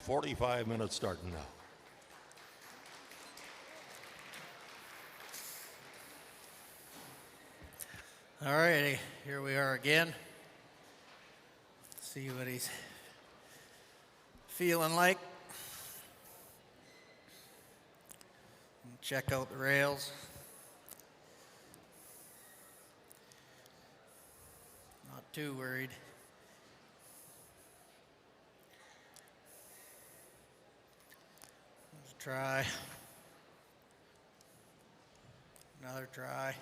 45 minutes starting now. All righty, here we are again. See what he's feeling like. Check out the rails. Not too worried. Let's try. Another try.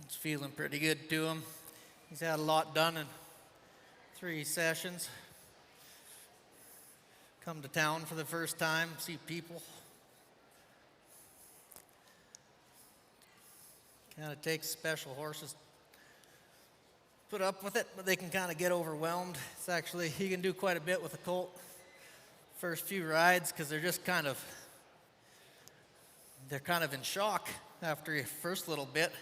It's feeling pretty good to him. He's had a lot done in 3 sessions. Come to town for the first time, see people. Kind of takes special horses. Put up with it, but they can kind of get overwhelmed. It's actually, he can do quite a bit with a colt. First few rides, because they're kind of in shock after your first little bit.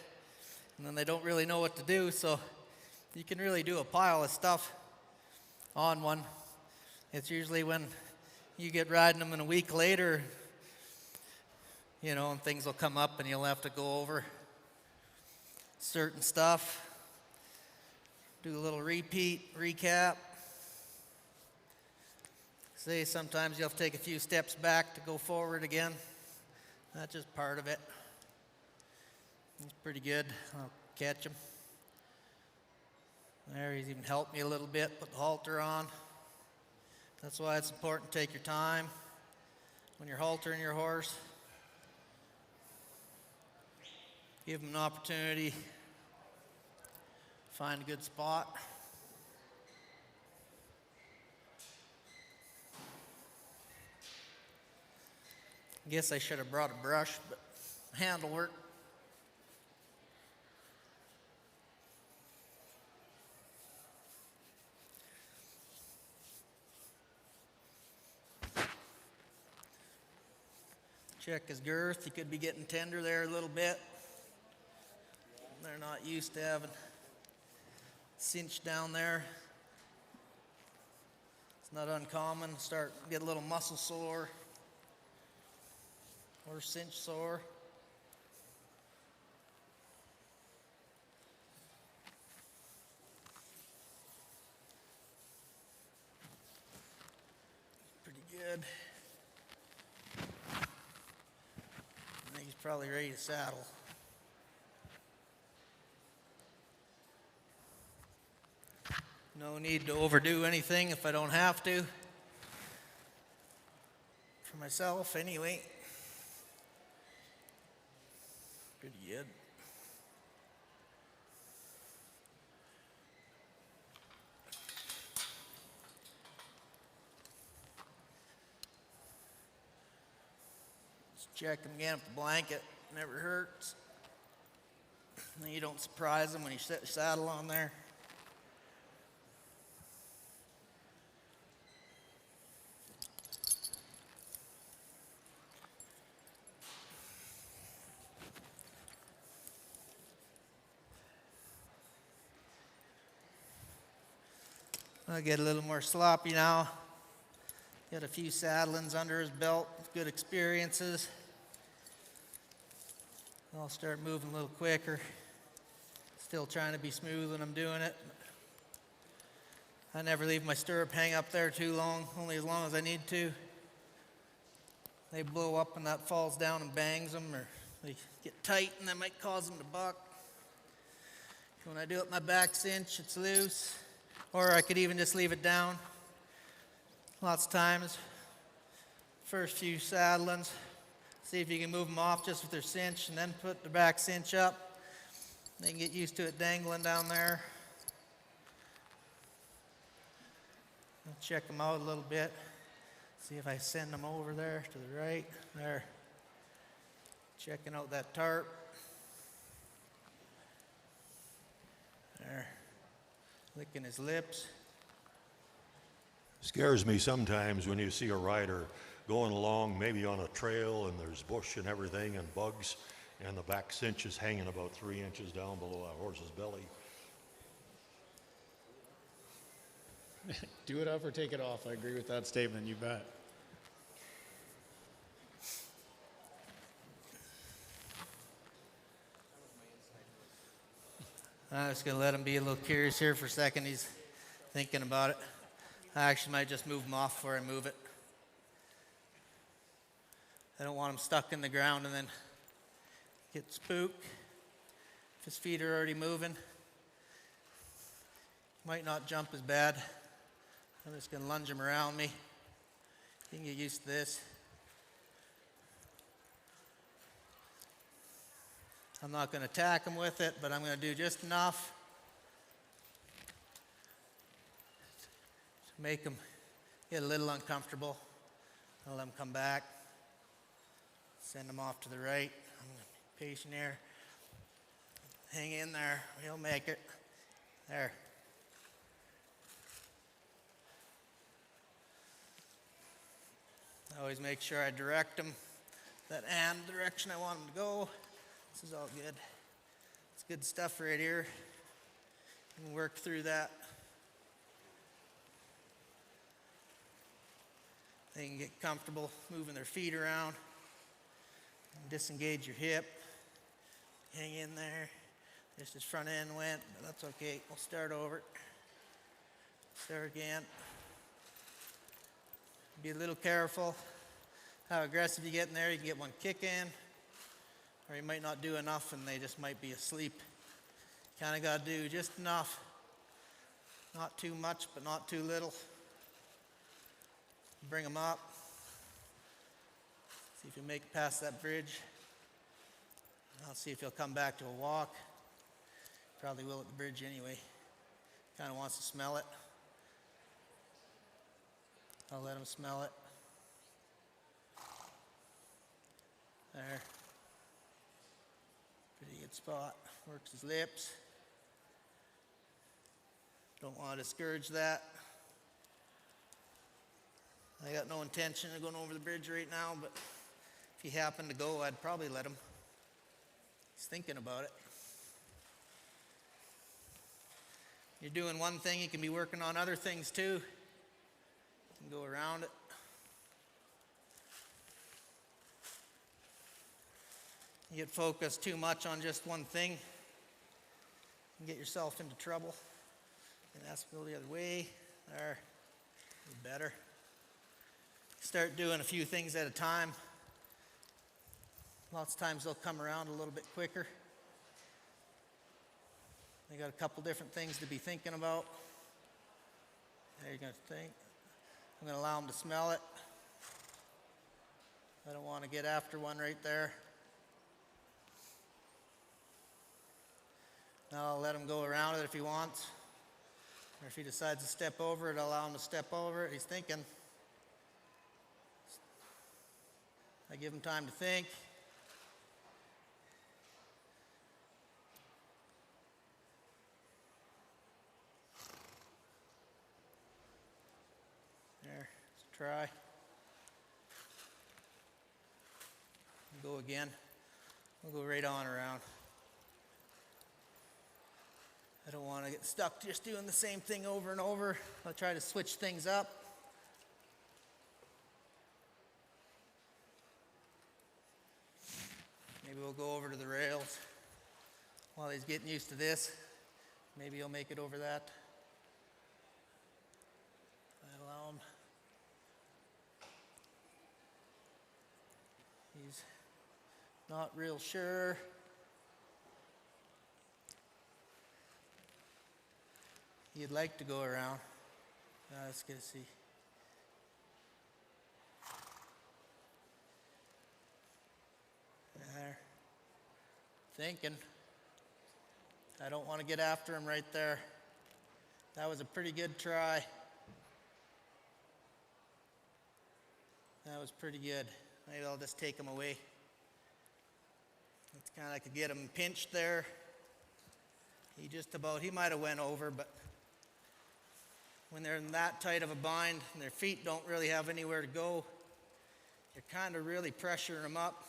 And then they don't really know what to do, so you can really do a pile of stuff on one. It's usually when you get riding them in a week later, you know, and things will come up and you'll have to go over certain stuff. Do a little recap. Say sometimes you'll have to take a few steps back to go forward again. That's just part of it. He's pretty good. I'll catch him. There, he's even helped me a little bit, put the halter on. That's why it's important to take your time when you're haltering your horse. Give him an opportunity. Find a good spot. I guess I should have brought a brush, but handle work. Check his girth. He could be getting tender there a little bit. They're not used to having cinch down there. It's not uncommon to start get a little muscle sore or cinch sore. Pretty good. I think he's probably ready to saddle. No need to overdo anything if I don't have to. For myself, anyway. Pretty good. Just check him again with the blanket. Never hurts. And you don't surprise him when you set your saddle on there. I'll get a little more sloppy now. Got a few saddlings under his belt, good experiences. I'll start moving a little quicker. Still trying to be smooth when I'm doing it. I never leave my stirrup hang up there too long, only as long as I need to. They blow up and that falls down and bangs them, or they get tight and that might cause them to buck. When I do it with my back cinch, it's loose. Or I could even just leave it down. Lots of times, first few saddlings, see if you can move them off just with their cinch and then put the back cinch up. They can get used to it dangling down there. I'll check them out a little bit. See if I send them over there to the right. There. Checking out that tarp. There. Licking his lips. Scares me sometimes when you see a rider going along maybe on a trail and there's bush and everything and bugs, And the back cinch is hanging about 3 inches down below that horse's belly. Do it up or take it off. I agree with that statement, you bet. I'm just gonna let him be a little curious here for a second. He's thinking about it. I actually might just move him off before I move it. I don't want him stuck in the ground and then get spooked. If his feet are already moving, might not jump as bad. I'm just gonna lunge him around me. You can get used to this. I'm not gonna attack him with it, but I'm gonna do just enough to make him get a little uncomfortable. I'll let him come back. Send him off to the right. I'm gonna be patient here. Hang in there. He'll make it. There. I always make sure I direct him that and direction I want him to go. This is all good. It's good stuff right here. You can work through that. They can get comfortable moving their feet around. Disengage your hip. Hang in there. Just his front end went, but that's okay. We'll start over. Start again. Be a little careful how aggressive you get in there. You can get one kick in, or you might not do enough and they just might be asleep. Kind of got to do just enough. Not too much, but not too little. Bring them up. See if you make it past that bridge. I'll see if he'll come back to a walk. Probably will at the bridge anyway. Kind of wants to smell it. I'll let him smell it. There. Pretty good spot. Works his lips. Don't want to discourage that. I got no intention of going over the bridge right now, but if he happened to go, I'd probably let him. He's thinking about it. You're doing one thing, you can be working on other things too. You can go around it. You get focused too much on just one thing, you get yourself into trouble. And that's go the other way. There, better. Start doing a few things at a time. Lots of times they'll come around a little bit quicker. They got a couple different things to be thinking about. There you're going to think. I'm going to allow them to smell it. I don't want to get after one right there. Now I'll let him go around it if he wants. Or if he decides to step over it, I'll allow him to step over it. He's thinking. I give him time to think. There, let's try. Go again. We'll go right on around. I don't want to get stuck just doing the same thing over and over. I'll try to switch things up. Maybe we'll go over to the rails while he's getting used to this. Maybe he'll make it over that. I allow him. He's not real sure. He'd like to go around. Let's get to see. There. Thinking. I don't want to get after him right there. That was a pretty good try. That was pretty good. Maybe I'll just take him away. It's kind of like I could get him pinched there. He might have went over, but when they're in that tight of a bind and their feet don't really have anywhere to go, you're kind of really pressuring them up.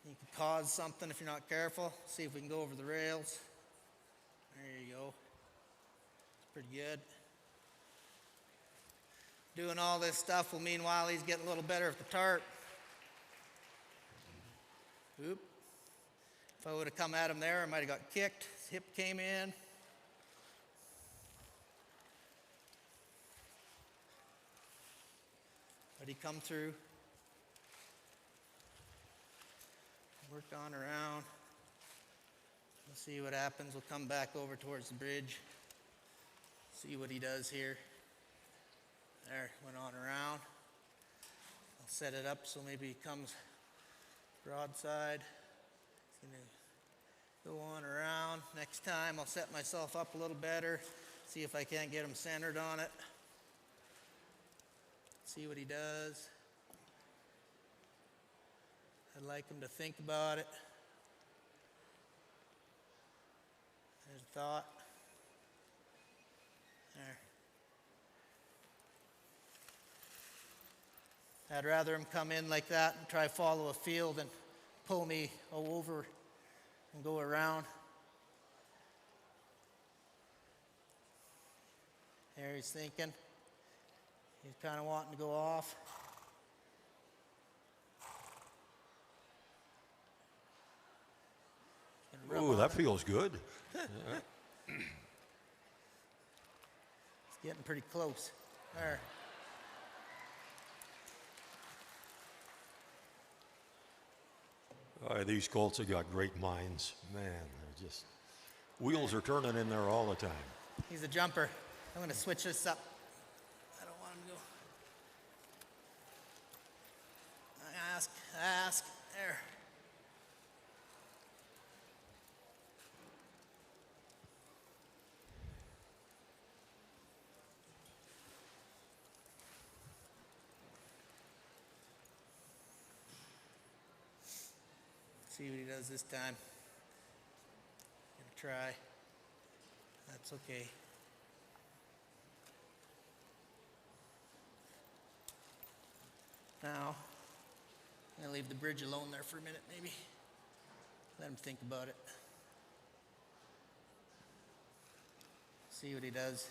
You can cause something if you're not careful. See if we can go over the rails. There you go. It's pretty good. Doing all this stuff will meanwhile he's getting a little better at the tarp. Oop. If I would have come at him there, I might have got kicked. His hip came in. But he come through. Work on around. We'll see what happens. We'll come back over towards the bridge. See what he does here. There, went on around. I'll set it up so maybe he comes broadside. He's gonna go on around. Next time I'll set myself up a little better. See if I can't get him centered on it. See what he does. I'd like him to think about it. There's a thought. There. I'd rather him come in like that and try to follow a field and pull me over and go around. There he's thinking. He's kind of wanting to go off. Ooh, that feels good. It's getting pretty close. There. These colts have got great minds. Man, they're just, wheels are turning in there all the time. He's a jumper. I'm going to switch this up. I don't want him to go. Ask. There. See what he does this time. Gonna try. That's okay. Now, I'm gonna leave the bridge alone there for a minute, maybe. Let him think about it. See what he does.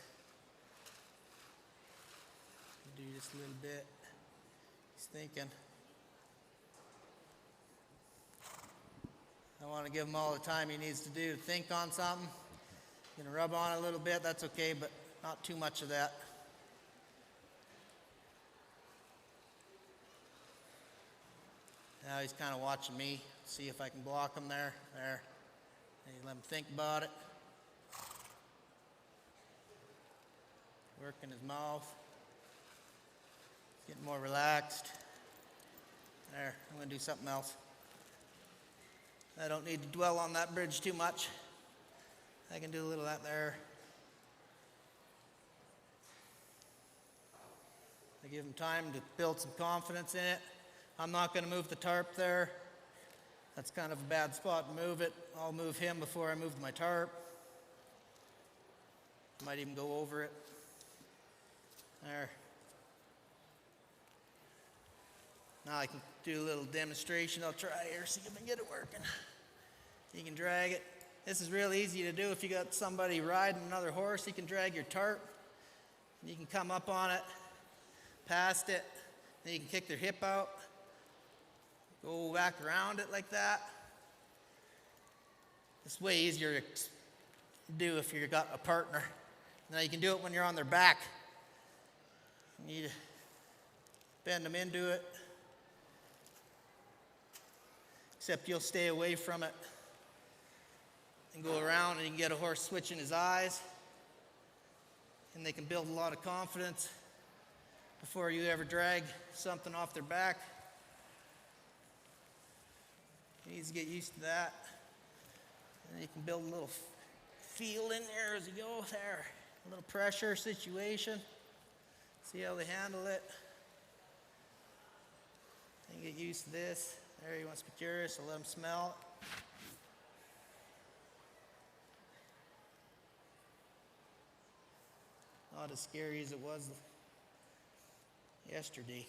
Do just a little bit. He's thinking. I want to give him all the time he needs to do to think on something. Gonna rub on a little bit, that's okay, but not too much of that. Now he's kind of watching me, see if I can block him there. There. And let him think about it. Working his mouth. Getting more relaxed. There, I'm gonna do something else. I don't need to dwell on that bridge too much. I can do a little of that there. I give him time to build some confidence in it. I'm not going to move the tarp there. That's kind of a bad spot to move it. I'll move him before I move my tarp. Might even go over it. There. Now I can do a little demonstration. I'll try here, see if I can get it working. You can drag it. This is real easy to do if you got somebody riding another horse. You can drag your tarp. You can come up on it, past it. Then you can kick their hip out. Go back around it like that. It's way easier to do if you've got a partner. Now you can do it when you're on their back. You need to bend them into it. Except you'll stay away from it and go around, and you can get a horse switching his eyes, and they can build a lot of confidence before you ever drag something off their back. He needs to get used to that. And you can build a little feel in there as you go there. A little pressure situation. See how they handle it. And get used to this. There, he wants to be curious. I'll let him smell it. Not as scary as it was yesterday.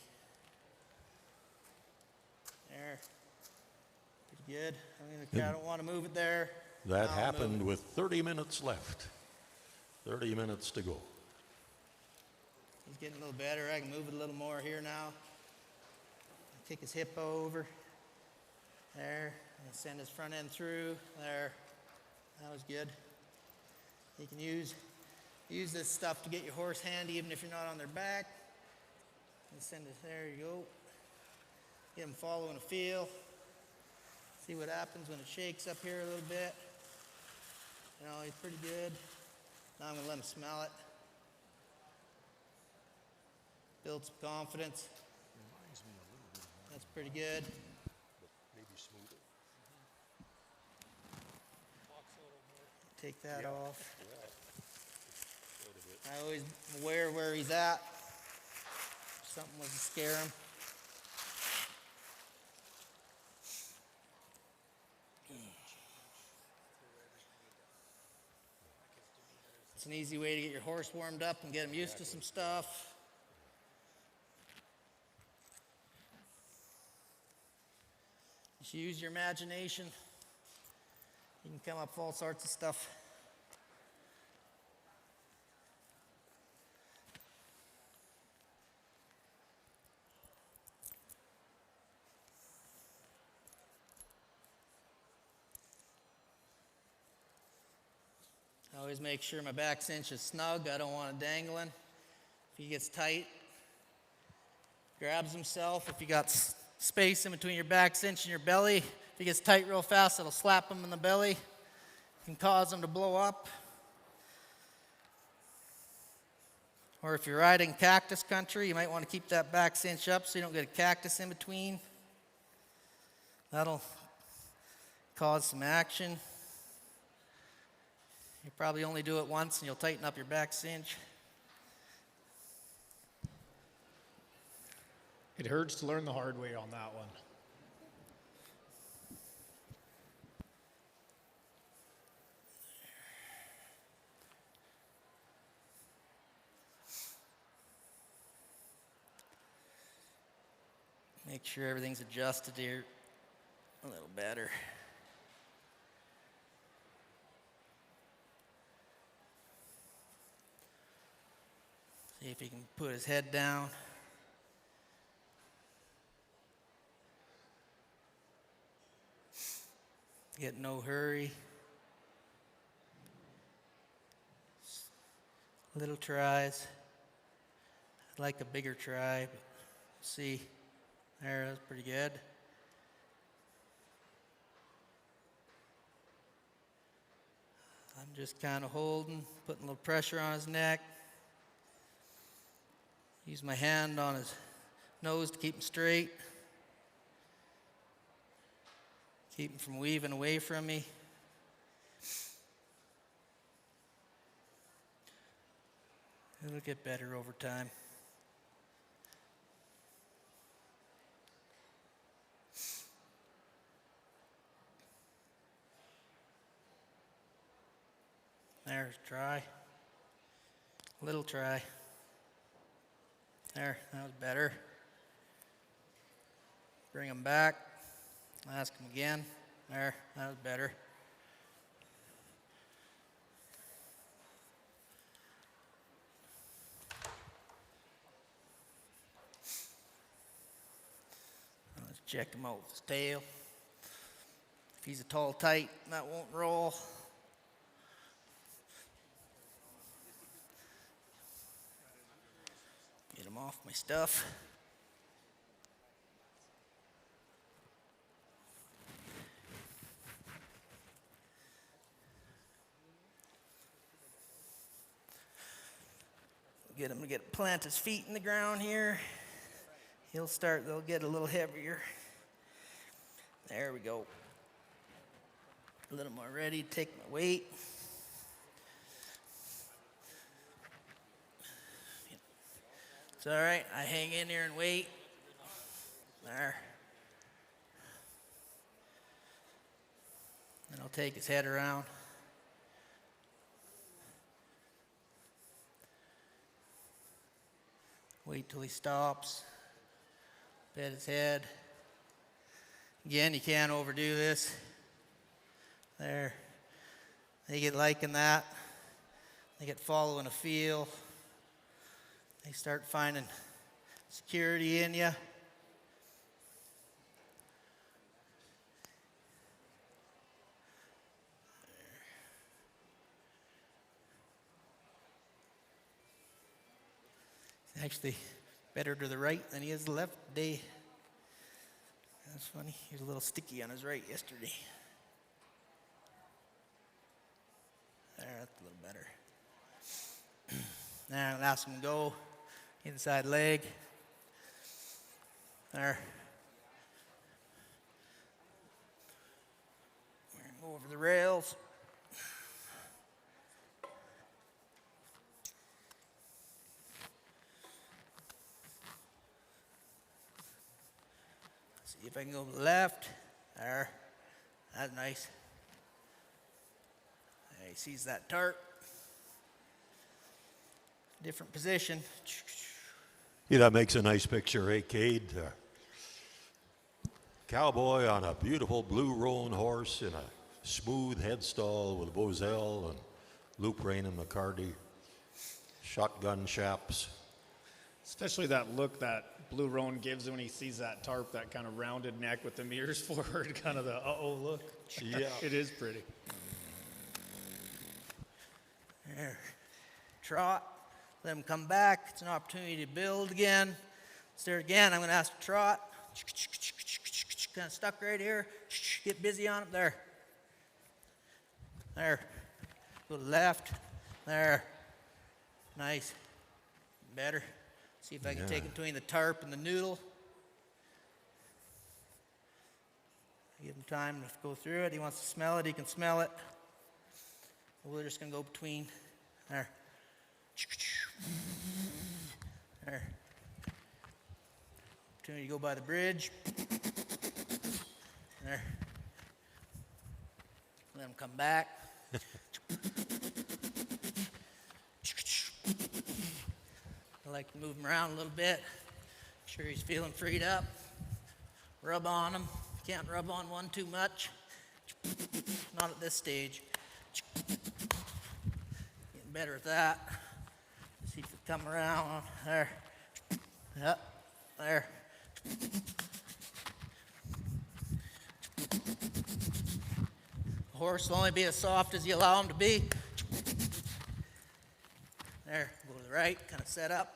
There. Pretty good. I don't want to move it there. That Now I'll happened move it. with 30 minutes left. 30 minutes to go. He's getting a little better. I can move it a little more here now. Kick his hip over. There. And send his front end through. There. That was good. You can use this stuff to get your horse handy even if you're not on their back. And send it, there you go. Get him following a feel. See what happens when it shakes up here a little bit. You know, he's pretty good. Now I'm gonna let him smell it. Build some confidence. That's pretty good. Maybe smoother. Take that off. I always am aware where he's at. If something was to scare him. It's an easy way to get your horse warmed up and get him used to some stuff. Just use your imagination. You can come up with all sorts of stuff. I always make sure my back cinch is snug. I don't want it dangling. If he gets tight, grabs himself. If you got space in between your back cinch and your belly, if he gets tight real fast, it'll slap him in the belly. Can cause him to blow up. Or if you're riding cactus country, you might want to keep that back cinch up so you don't get a cactus in between. That'll cause some action. You probably only do it once and you'll tighten up your back cinch. It hurts to learn the hard way on that one. Make sure everything's adjusted here a little better. See if he can put his head down. Get no hurry. Little tries. I'd like a bigger try, but see. There, that's pretty good. I'm just kind of holding, putting a little pressure on his neck. Use my hand on his nose to keep him straight. Keep him from weaving away from me. It'll get better over time. There's try. Little try. There, that was better. Bring him back. Ask him again. There, that was better. Let's check him out with his tail. If he's a tall tight, that won't roll. Get him off my stuff. Get him to plant his feet in the ground here. They'll get a little heavier. There we go. A little more ready to take my weight. It's all right, I hang in there and wait. There. Then I'll take his head around. Wait till he stops. Pet his head. Again, you can't overdo this. There. They get liking that. They get following a feel. They start finding security in you. He's actually better to the right than he is the left today. That's funny. He was a little sticky on his right yesterday. There, that's a little better. Now I'm going to ask him to go inside leg. There. We're going to go over the rails. See if I can go to the left. There. That's nice. There, he sees that tarp. Different position. Yeah, that makes a nice picture, eh, Cade? Cowboy on a beautiful blue roan horse in a smooth headstall with a Bozell and loop rein and McCarty. Shotgun chaps. Especially that look that Blue Roan gives when he sees that tarp, that kind of rounded neck with the mirrors forward, kind of the uh-oh look. Yeah. It is pretty. There. Trot. Let him come back. It's an opportunity to build again. Start again. I'm going to ask to trot. Kind of stuck right here. Get busy on him. There. There. Go to the left. There. Nice. Better. See if I can take it between the tarp and the noodle. Give him time to go through it. He wants to smell it. He can smell it. We're just going to go between. There. There. Opportunity to go by the bridge. There. Let him come back. I like to move him around a little bit. Make sure he's feeling freed up. Rub on him. Can't rub on one too much. Not at this stage. Getting better at that. See if it come around. There. Yep. There. The horse will only be as soft as you allow him to be. There. Go to the right. Kind of set up.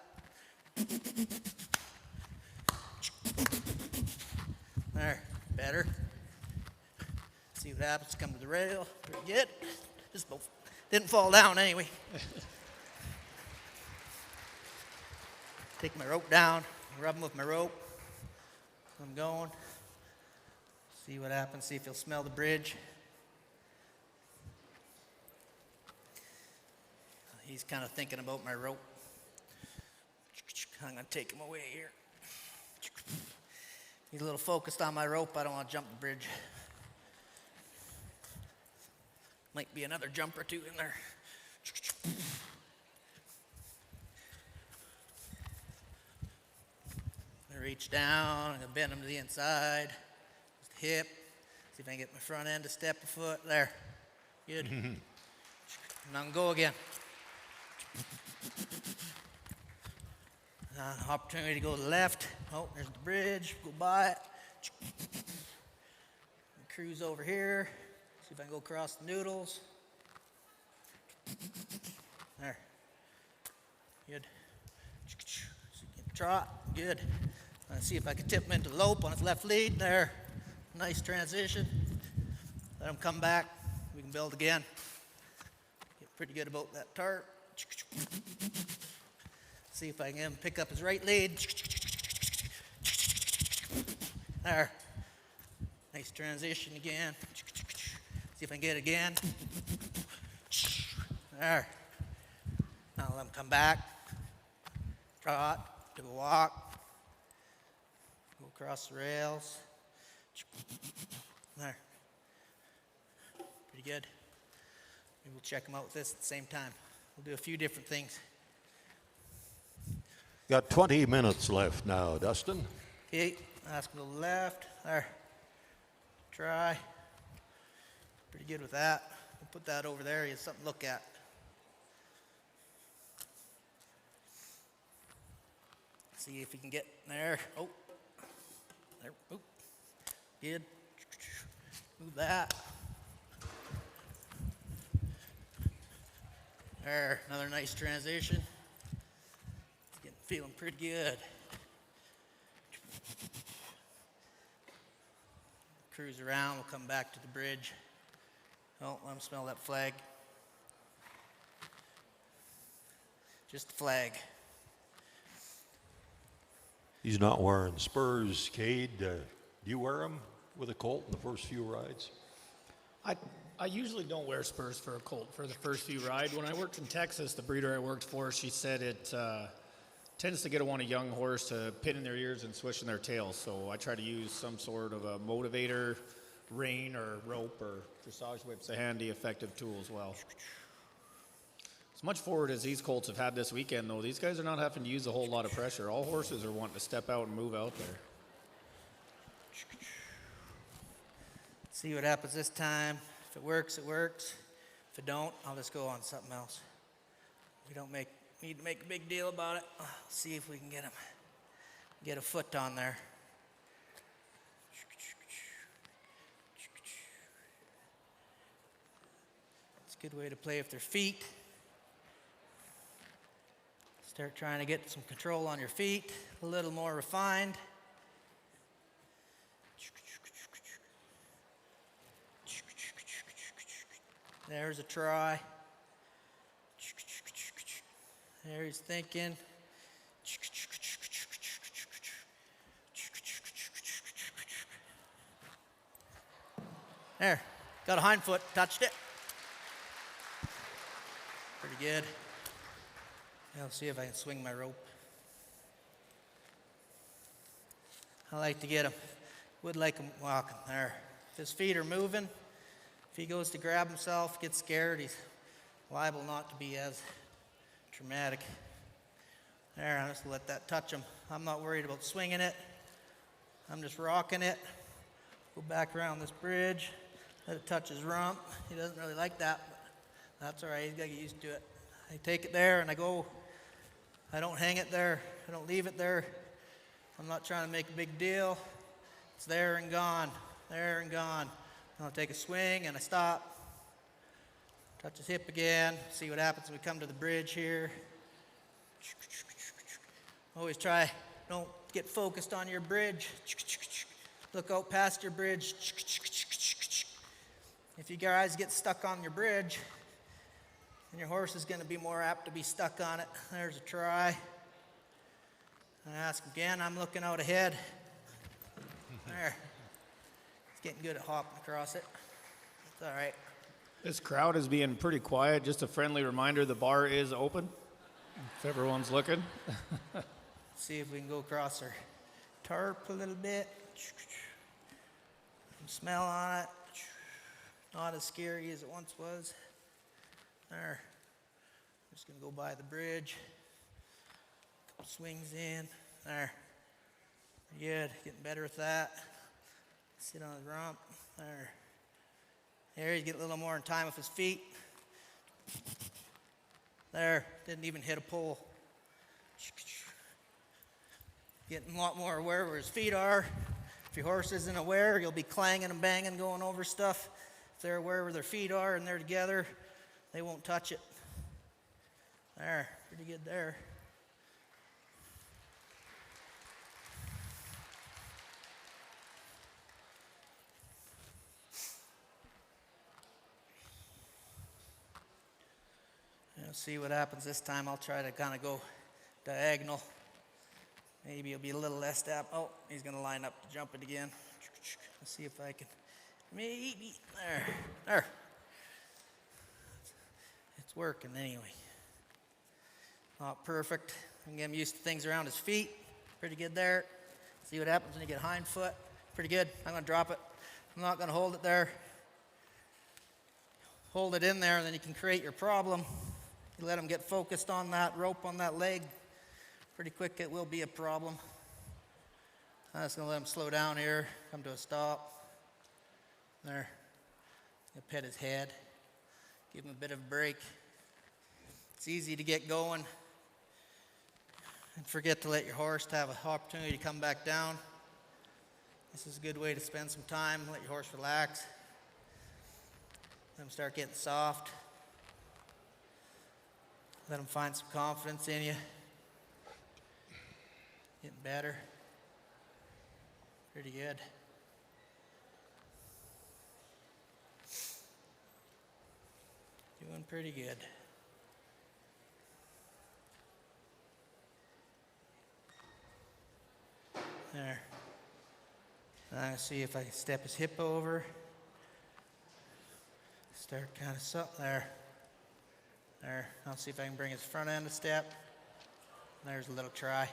There. Better. See what happens. Come to the rail. Pretty good. Just didn't fall down anyway. Take my rope down, rub him with my rope. I'm going. See what happens, see if he'll smell the bridge. He's kind of thinking about my rope. I'm going to take him away here. He's a little focused on my rope. I don't want to jump the bridge. Might be another jump or two in there. Reach down, I'm going to bend him to the inside. Just the hip. See if I can get my front end to step a foot. There. Good. Now I'm going to go again. Opportunity to go to the left. Oh, there's the bridge. Go by it. Cruise over here. See if I can go across the noodles. There. Good. Trot. Good. Let's see if I can tip him into lope on his left lead. There. Nice transition. Let him come back. We can build again. Get pretty good about that tarp. See if I can get him pick up his right lead. There. Nice transition again. See if I can get it again. There. Now let him come back. Trot. Do a walk. Go across the rails. There. Pretty good. Maybe we'll check them out with this at the same time. We'll do a few different things. Got 20 minutes left now, Dustin. Okay, ask him to the left. There. try. Pretty good with that. We'll put that over there. You have something to look at. See if you can get there. Oh, there. Oh, good. Move that. There, another nice transition. Feeling pretty good. Cruise around, we'll come back to the bridge. Oh, let them smell that flag. Just the flag. He's not wearing spurs, Cade. Do you wear them with a colt in the first few rides? I usually don't wear spurs for a colt for the first few rides. When I worked in Texas, the breeder I worked for, she said it tends to get on a young horse to pin in their ears and swish in their tail. So I try to use some sort of a motivator, rein or rope or dressage whip's a handy, effective tool as well. As much forward as these colts have had this weekend, though, these guys are not having to use a whole lot of pressure. All horses are wanting to step out and move out there. See what happens this time. If it works, it works. If it don't, I'll just go on something else. We don't need to make a big deal about it. See if we can get a foot on there. It's a good way to play with their feet. Start trying to get some control on your feet, a little more refined. There's a try. There he's thinking. There, got a hind foot, touched it. Pretty good. I'll see if I can swing my rope. I like to get him, would like him walking there. If his feet are moving, if he goes to grab himself, gets scared, he's liable not to be as traumatic. There, I'll just let that touch him. I'm not worried about swinging it. I'm just rocking it. Go back around this bridge, let it touch his rump. He doesn't really like that, but that's all right, he's got to get used to it. I take it there and I go. I don't hang it there. I don't leave it there. I'm not trying to make a big deal. It's there and gone, there and gone. I'll take a swing and I stop. Touch his hip again. See what happens when we come to the bridge here. Always try, don't get focused on your bridge. Look out past your bridge. If you guys get stuck on your bridge, then your horse is going to be more apt to be stuck on it. There's a try. I ask again, I'm looking out ahead. There. He's getting good at hopping across it. It's all right. This crowd is being pretty quiet. Just a friendly reminder, the bar is open, if everyone's looking. See if we can go across our tarp a little bit. Smell on it. Not as scary as it once was. There. I'm just going to go by the bridge. Couple swings in. There. Pretty good. Getting better with that. Sit on his rump. There. There, he's getting a little more in time with his feet. There. Didn't even hit a pole. Getting a lot more aware where his feet are. If your horse isn't aware, you'll be clanging and banging, going over stuff. If they're aware where their feet are and they're together, they won't touch it. There, pretty good there. Let's see what happens this time. I'll try to kind of go diagonal. Maybe it'll be a little less step. Oh, he's going to line up to jump it again. Let's see if I can. Maybe. There. It's working anyway. Not perfect. I'm getting used to things around his feet. Pretty good there. See what happens when you get hind foot. Pretty good. I'm going to drop it. I'm not going to hold it there. Hold it in there, and then you can create your problem. You let him get focused on that rope on that leg. Pretty quick, it will be a problem. I'm just going to let him slow down here, come to a stop. There. Gonna pet his head. Give him a bit of a break. It's easy to get going and forget to let your horse have an opportunity to come back down. This is a good way to spend some time, let your horse relax. Let him start getting soft. Let him find some confidence in you. Getting better. Pretty good. Doing pretty good. There. I'm gonna see if I can step his hip over. Start kind of something there. There. I'll see if I can bring his front end a step. There's a little try.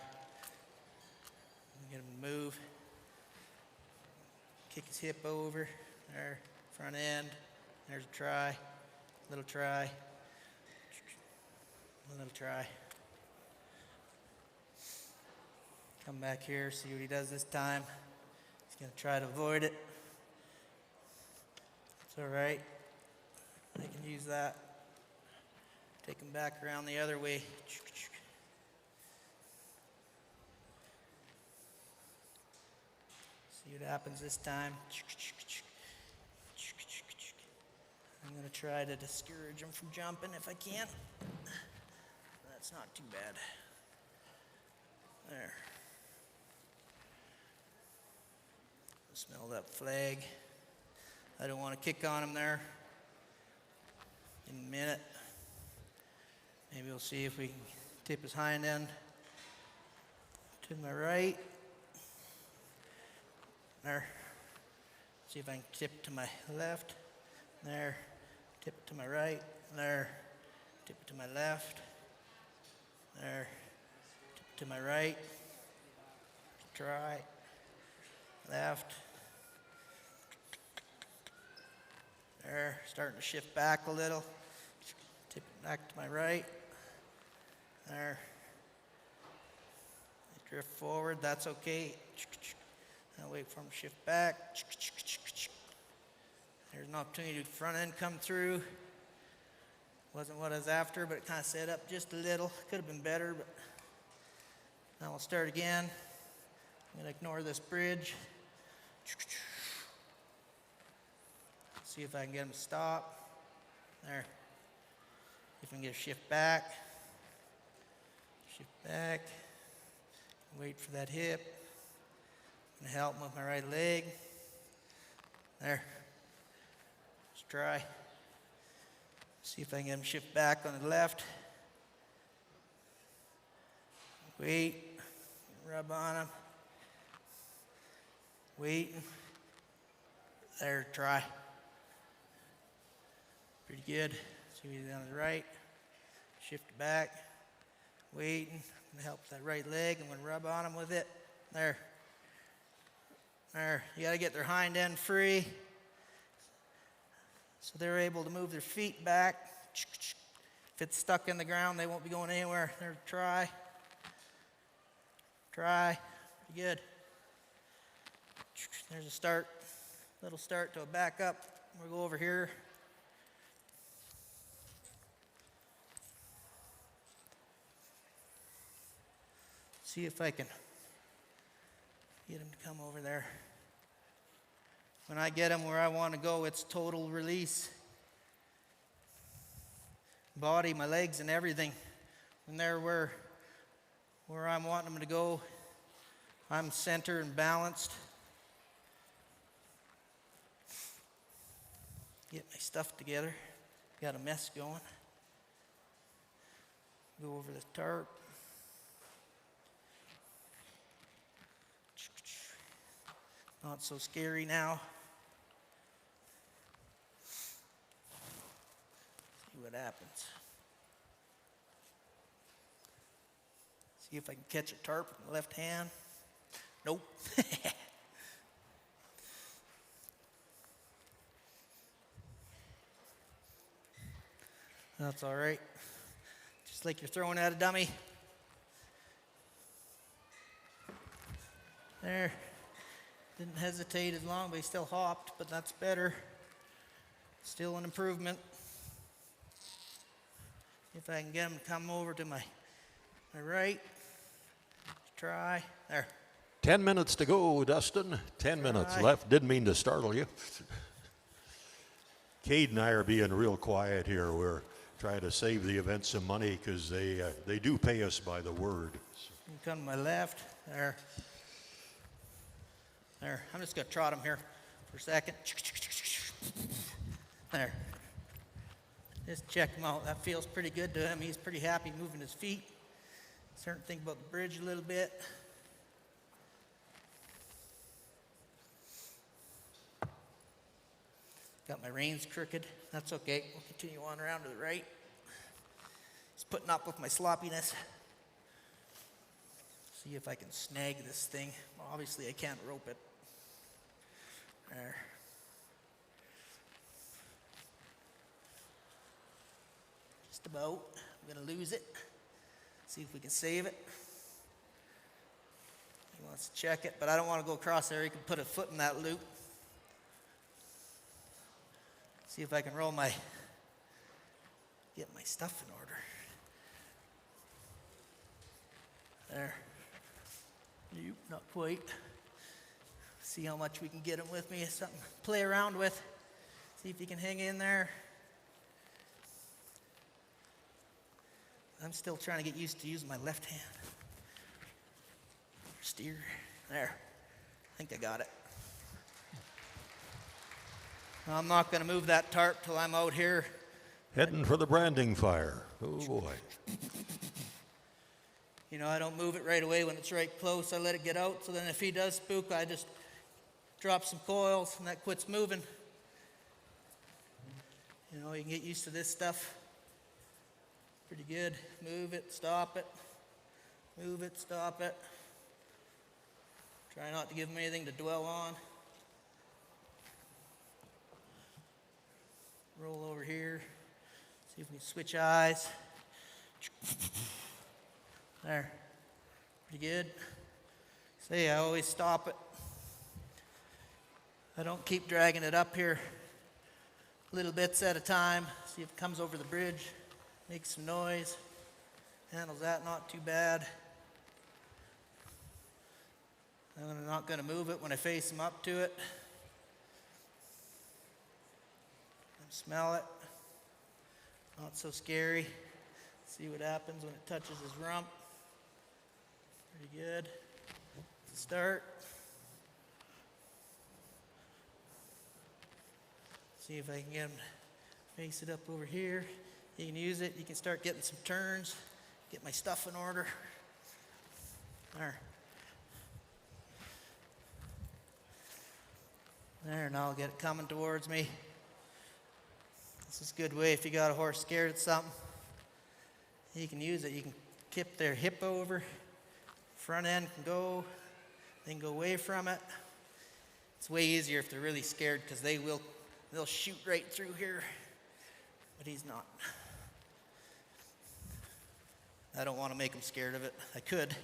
Get him to move. Kick his hip over. There. Front end. There's a try. Little try. A little try. Come back here, see what he does this time. He's going to try to avoid it. It's all right. I can use that. Take him back around the other way. See what happens this time. I'm going to try to discourage him from jumping if I can. That's not too bad. There. Smell that flag. I don't want to kick on him there. In a minute. Maybe we'll see if we can tip his hind end to my right. There. See if I can tip to my left. There. Tip it to my right. There. Tip it to my left. There. Tip it to my right. Try. Left. There. Starting to shift back a little. Tip it back to my right. There. Drift forward. That's okay. I'll wait for him to shift back. There's an opportunity to front end come through. Wasn't what I was after, but it kind of set up just a little. Could have been better, but now we'll start again. I'm going to ignore this bridge. See if I can get him to stop. There. If I can get a shift back. Shift back. Wait for that hip. I'm going to help him with my right leg. There. Let's try. See if I can get him to shift back on the left. Wait. Rub on him. Wait. There, try. Pretty good. See what he's on the right. Shift back. Waiting. I'm going to help that right leg. I'm going to rub on him with it. There. There. You got to get their hind end free so they're able to move their feet back. If it's stuck in the ground, they won't be going anywhere. There, try. Try. Pretty good. There's a start. Little start to a back up. We'll go over here. See if I can get him to come over there. When I get him where I want to go, it's total release. Body, my legs, and everything. When they're where I'm wanting them to go, I'm centered and balanced. Get my stuff together. Got a mess going. Go over the tarp. Not so scary now. See what happens. See if I can catch a tarp with my left hand. Nope. That's all right. Just like you're throwing at a dummy. Didn't hesitate as long, but he still hopped, but that's better. Still an improvement. If I can get him to come over to my right. Try. There. 10 minutes to go, Dustin. 10 minutes left. Didn't mean to startle you. Cade and I are being real quiet here. We're trying to save the event some money because they do pay us by the word. You come to my left. There. There. I'm just going to trot him here for a second. There. Just check him out. That feels pretty good to him. He's pretty happy moving his feet. Starting to think about the bridge a little bit. Got my reins crooked. That's okay. We'll continue on around to the right. Just putting up with my sloppiness. See if I can snag this thing. Well, obviously, I can't rope it. There. Just about. I'm going to lose it. See if we can save it. He wants to check it, but I don't want to go across there. He can put a foot in that loop. See if I can get my stuff in order. There. Nope, not quite. See how much we can get him with me. Something to play around with. See if he can hang in there. I'm still trying to get used to using my left hand. Steer. There. I think I got it. I'm not going to move that tarp till I'm out here. Heading for the branding fire. Oh, boy. You know, I don't move it right away when it's right close. I let it get out, so then if he does spook, I just drop some coils, and that quits moving. You know, you can get used to this stuff. Pretty good. Move it, stop it. Move it, stop it. Try not to give him anything to dwell on. Roll over here. See if we can switch eyes. There. Pretty good. See, I always stop it. I don't keep dragging it up here. Little bits at a time. See if it comes over the bridge. Makes some noise. Handles that not too bad. I'm not going to move it when I face him up to it. Smell it. Not so scary. See what happens when it touches his rump. Pretty good. To start. See if I can get him to face it up over here. You can use it. You can start getting some turns. Get my stuff in order. There. There, now I'll get it coming towards me. This is a good way if you got a horse scared at something. You can use it. You can tip their hip over. Front end can go. Then go away from it. It's way easier if they're really scared because they'll shoot right through here. But he's not. I don't want to make him scared of it. I could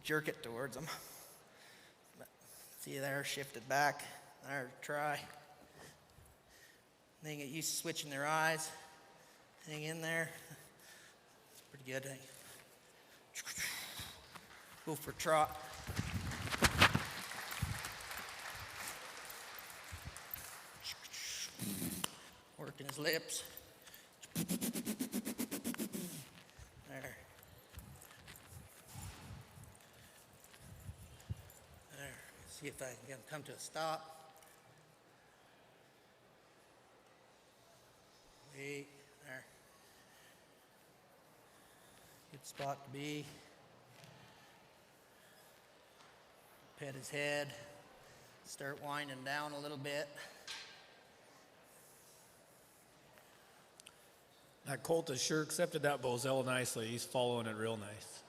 jerk it towards him. But see there, shifted back. There, try. They get used to switching their eyes. Hang in there. It's pretty good. Go for a trot. Working his lips. There. There. See if I can get him come to a stop. Wait. There. Good spot to be. Pet his head. Start winding down a little bit. That colt has sure accepted that Bozell nicely. He's following it real nice.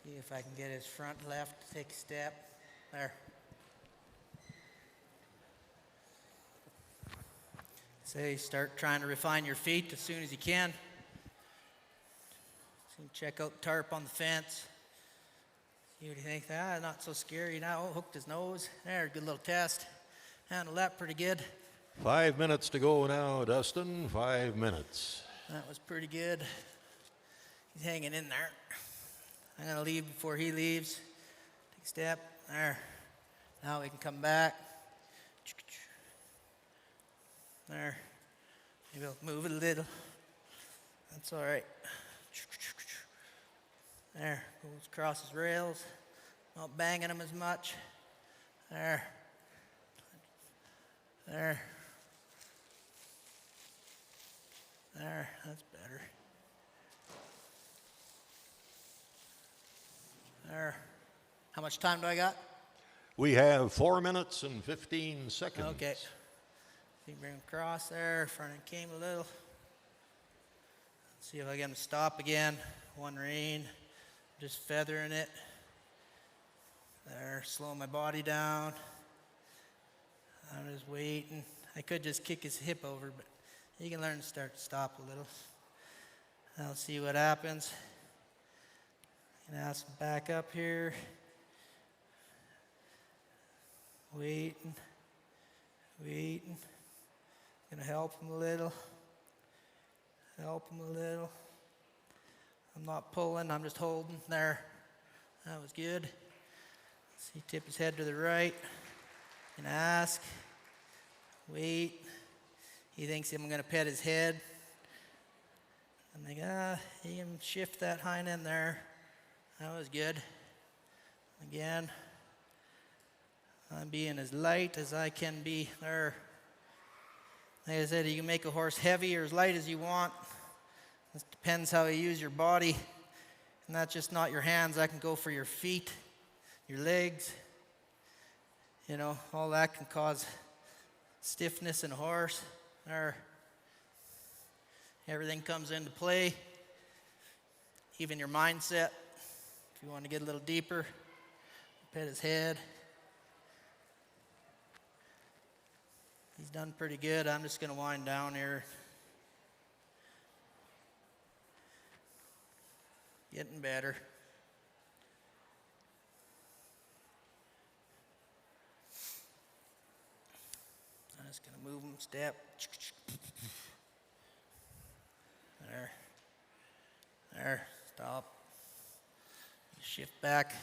See if I can get his front left to take a step. There. Say, start trying to refine your feet as soon as you can. You can check out the tarp on the fence. See what you think. Not so scary now. Hooked his nose. There, good little test. Handled that pretty good. 5 minutes to go now, Dustin. 5 minutes. That was pretty good. He's hanging in there. I'm gonna leave before he leaves. Take a step. There. Now we can come back. There. Maybe I'll move it a little. That's all right. There. Goes across his rails. Not banging him as much. There. There. There. That's better. There. How much time do I got? We have 4 minutes and 15 seconds. Okay. You bring him across there, front end came a little. See if I get him to stop again. One rein, just feathering it. There, slowing my body down. I'm just waiting. I could just kick his hip over, but he can learn to start to stop a little. I'll see what happens. And ask him back up here. Waiting, waiting. Gonna help him a little. Help him a little. I'm not pulling, I'm just holding. There. That was good. See, tip his head to the right. Gonna ask. Wait. He thinks I'm gonna pet his head. I'm like, he can shift that hind end there. That was good. Again. I'm being as light as I can be there. Like I said, you can make a horse heavy or as light as you want. It depends how you use your body. And that's just not your hands. That can go for your feet, your legs. You know, all that can cause stiffness in a horse. There. Everything comes into play. Even your mindset. If you want to get a little deeper, pet his head. He's done pretty good. I'm just going to wind down here. Getting better. I'm just going to move him, step. There. There. Stop. Shift back.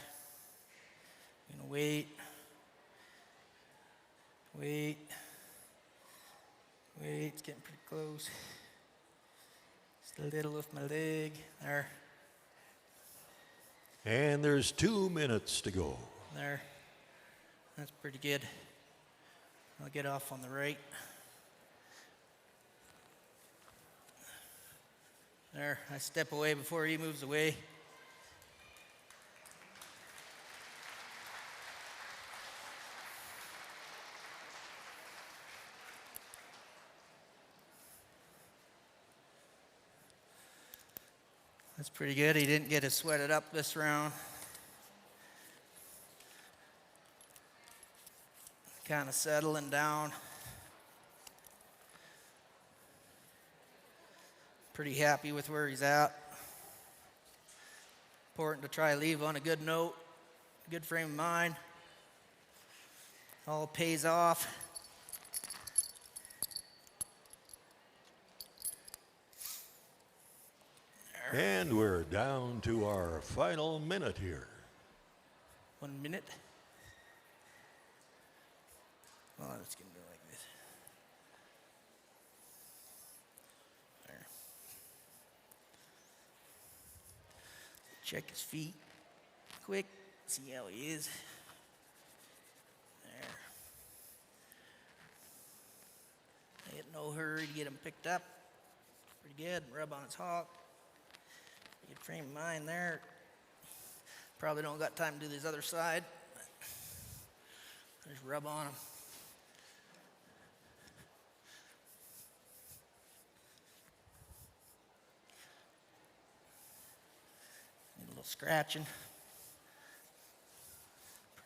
I'm going to wait. Wait. Wait, it's getting pretty close. Just a little with my leg. There. And there's 2 minutes to go. There. That's pretty good. I'll get off on the right. There. I step away before he moves away. That's pretty good. He didn't get as sweated up this round. Kind of settling down. Pretty happy with where he's at. Important to try to leave on a good note, good frame of mind. All pays off. And we're down to our final minute here. 1 minute. Well, I'm just going to do it like this. There. Check his feet. Quick. See how he is. There. I get no hurry to get him picked up. Pretty good. Rub on his hock. Good frame of mind there. Probably don't got time to do this other side. Just rub on them. Need a little scratching.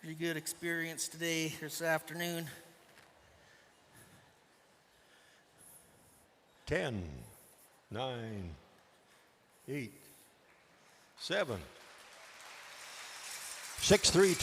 Pretty good experience today, this afternoon. 10, 9, 8, 7. 6-3.